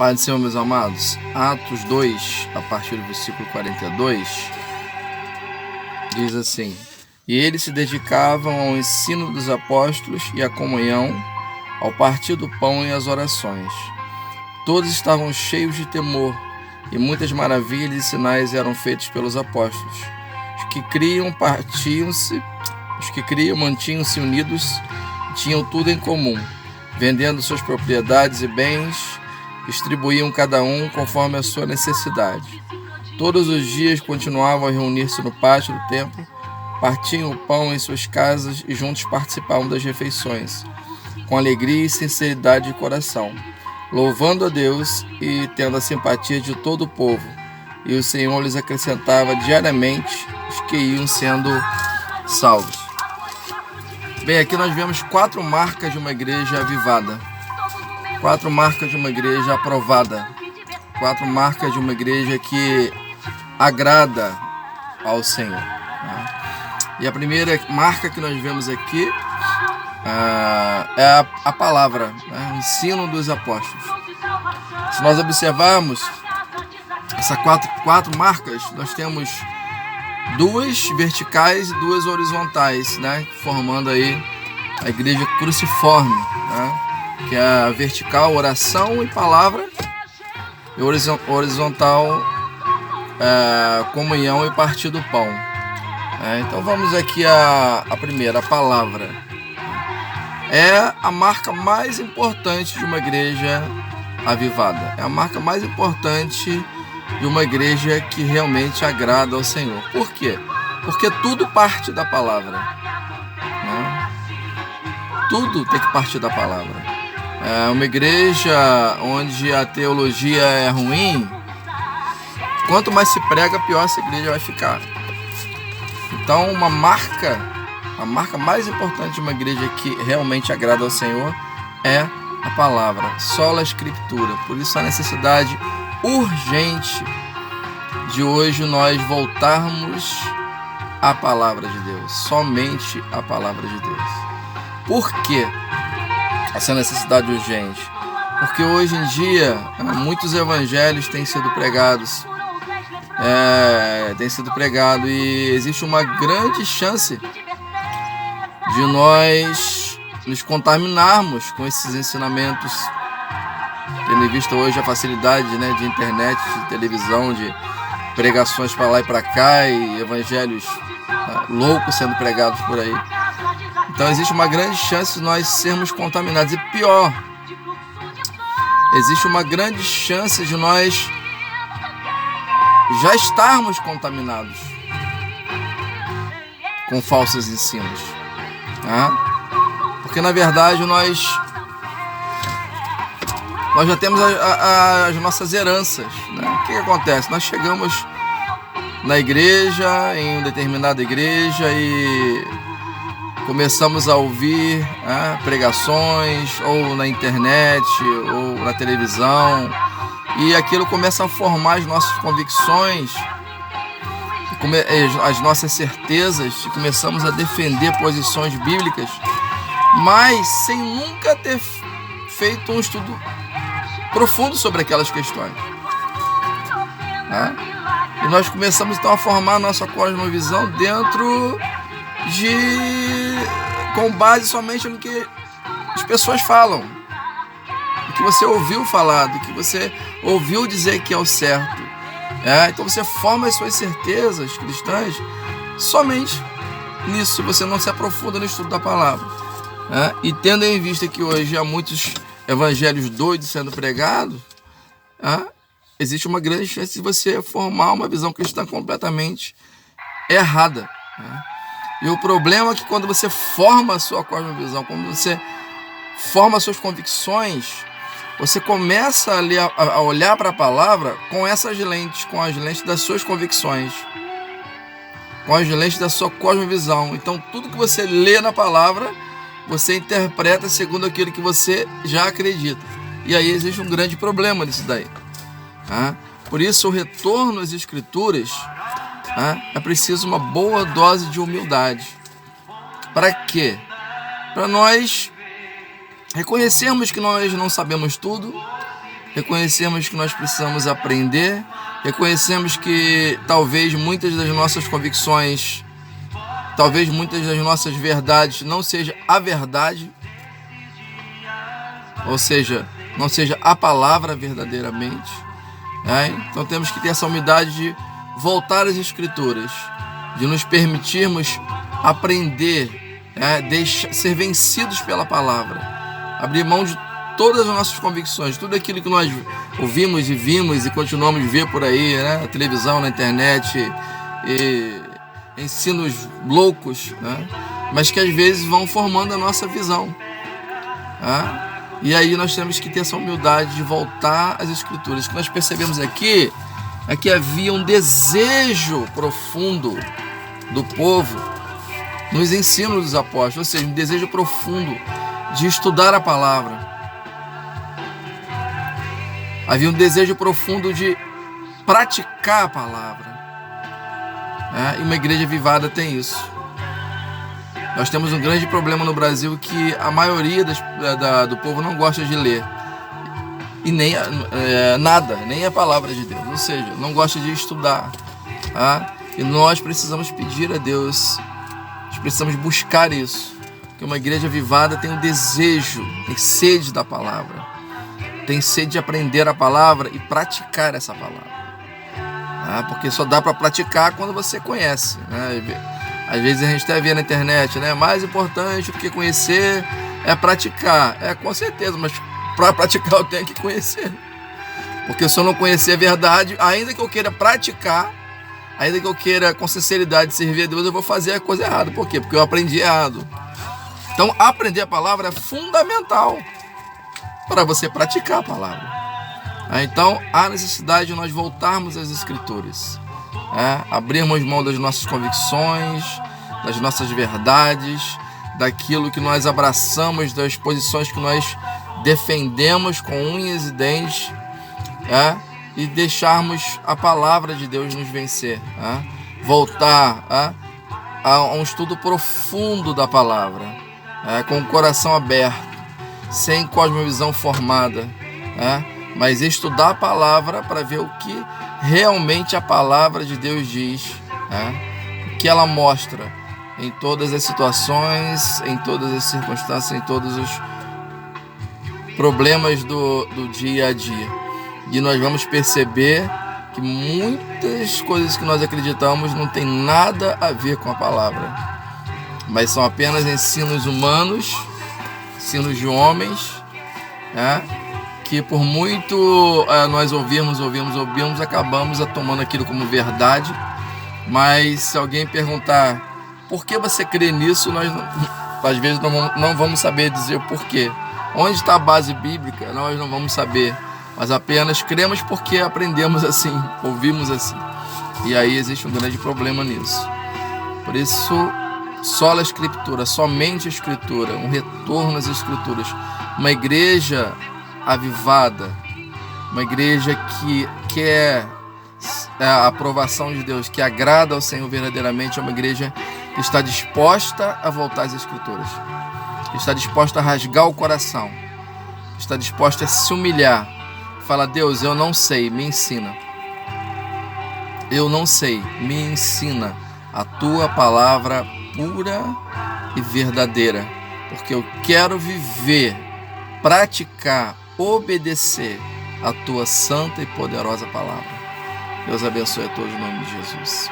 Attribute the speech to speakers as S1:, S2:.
S1: Pai do Senhor, meus amados, Atos 2, a partir do versículo 42, diz assim: E eles se dedicavam ao ensino dos apóstolos e à comunhão, ao partir do pão e às orações. Todos estavam cheios de temor, e muitas maravilhas e sinais eram feitos pelos apóstolos. Os que criam mantinham-se unidos, tinham tudo em comum, vendendo suas propriedades e bens, distribuíam cada um conforme a sua necessidade. Todos os dias continuavam a reunir-se no pátio do templo, partiam o pão em suas casas e juntos participavam das refeições, com alegria e sinceridade de coração, louvando a Deus e tendo a simpatia de todo o povo. E o Senhor lhes acrescentava diariamente os que iam sendo salvos. Bem, aqui nós vemos 4 marcas de uma igreja avivada, 4 marcas de uma igreja aprovada, 4 marcas de uma igreja que agrada ao Senhor. E a primeira marca que nós vemos aqui é a palavra, o ensino dos apóstolos. Se nós observarmos essas quatro marcas, nós temos 2 verticais e 2 horizontais, formando aí a igreja cruciforme, que é a vertical, oração e palavra, e horizontal, comunhão e partir do pão. Então vamos aqui a primeira, a palavra. É a marca mais importante de uma igreja avivada. É a marca mais importante de uma igreja que realmente agrada ao Senhor. Por quê? Porque tudo parte da palavra. Tudo tem que partir da palavra. Uma igreja onde a teologia é ruim, quanto mais se prega, pior essa igreja vai ficar. Então, a marca mais importante de uma igreja que realmente agrada ao Senhor é a palavra, sola escritura. Por isso a necessidade urgente de hoje nós voltarmos à palavra de Deus, somente à palavra de Deus. Por quê essa necessidade urgente? Porque hoje em dia muitos evangelhos têm sido pregados, e existe uma grande chance de nós nos contaminarmos com esses ensinamentos, tendo em vista hoje a facilidade de internet, de televisão, de pregações para lá e para cá, e evangelhos loucos sendo pregados por aí. Então existe uma grande chance de nós sermos contaminados. E pior, existe uma grande chance de nós já estarmos contaminados com falsos ensinos. Porque na verdade nós já temos as nossas heranças. O que acontece? Nós chegamos na igreja, em uma determinada igreja, e começamos a ouvir pregações, ou na internet, ou na televisão, e aquilo começa a formar as nossas convicções, as nossas certezas, e começamos a defender posições bíblicas, mas sem nunca ter feito um estudo profundo sobre aquelas questões. E nós começamos então a formar a nossa cosmovisão com base somente no que as pessoas falam, do que você ouviu falar, do que você ouviu dizer que é o certo. Então você forma as suas certezas cristãs somente nisso, você não se aprofunda no estudo da palavra. E tendo em vista que hoje há muitos evangelhos doidos sendo pregados, existe uma grande chance de você formar uma visão cristã completamente errada. E o problema é que quando você forma a sua cosmovisão, quando você forma as suas convicções, você começa a olhar para a palavra com essas lentes, com as lentes das suas convicções, com as lentes da sua cosmovisão. Então tudo que você lê na palavra, você interpreta segundo aquilo que você já acredita. E aí existe um grande problema nisso daí. Por isso o retorno às escrituras, é preciso uma boa dose de humildade. Para quê? Para nós reconhecermos que nós não sabemos tudo, reconhecemos que nós precisamos aprender, reconhecemos que talvez muitas das nossas convicções, talvez muitas das nossas verdades não seja a verdade, ou seja, não seja a palavra verdadeiramente. Então temos que ter essa humildade de voltar às Escrituras, de nos permitirmos aprender, ser vencidos pela palavra, abrir mão de todas as nossas convicções, tudo aquilo que nós ouvimos e vimos e continuamos a ver por aí, na televisão, na internet, e ensinos loucos, mas que às vezes vão formando a nossa visão. E aí nós temos que ter essa humildade de voltar às Escrituras. O que nós percebemos aqui é que havia um desejo profundo do povo nos ensinos dos apóstolos, ou seja, um desejo profundo de estudar a palavra. Havia um desejo profundo de praticar a palavra. E uma igreja avivada tem isso. Nós temos um grande problema no Brasil, que a maioria do povo não gosta de ler. E nem nada, nem a palavra de Deus. Ou seja, não gosta de estudar. E nós precisamos pedir a Deus, nós precisamos buscar isso. Porque uma igreja avivada tem um desejo, tem sede da palavra. Tem sede de aprender a palavra e praticar essa palavra. Porque só dá para praticar quando você conhece. Às vezes a gente até vê na internet, mais importante do que conhecer é praticar. Com certeza, mas para praticar eu tenho que conhecer. Porque se eu não conhecer a verdade, ainda que eu queira praticar, ainda que eu queira com sinceridade servir a Deus, eu vou fazer a coisa errada. Por quê? Porque eu aprendi errado. Então aprender a palavra é fundamental para você praticar a palavra. Então há necessidade de nós voltarmos às Escrituras, abrirmos mão das nossas convicções, das nossas verdades, daquilo que nós abraçamos, das posições que nós defendemos com unhas e dentes, e deixarmos a palavra de Deus nos vencer, voltar a um estudo profundo da palavra, com o coração aberto, sem cosmovisão formada, mas estudar a palavra para ver o que realmente a palavra de Deus diz, o que ela mostra em todas as situações, em todas as circunstâncias, em todos os problemas do dia a dia. E nós vamos perceber que muitas coisas que nós acreditamos não tem nada a ver com a palavra, mas são apenas ensinos humanos, ensinos de homens, que por muito nós ouvimos, acabamos tomando aquilo como verdade. Mas se alguém perguntar por que você crê nisso, nós às vezes não vamos saber dizer o porquê. Onde está a base bíblica, nós não vamos saber, mas apenas cremos porque aprendemos assim, ouvimos assim. E aí existe um grande problema nisso. Por isso, sola a Escritura, somente a Escritura, um retorno às Escrituras. Uma igreja avivada, uma igreja que quer a aprovação de Deus, que agrada ao Senhor verdadeiramente, é uma igreja que está disposta a voltar às Escrituras, que está disposta a rasgar o coração, que está disposta a se humilhar, fala: Deus, eu não sei, me ensina. Eu não sei, me ensina a tua palavra pura e verdadeira, porque eu quero viver, praticar, obedecer a tua santa e poderosa palavra. Deus abençoe a todos em nome de Jesus.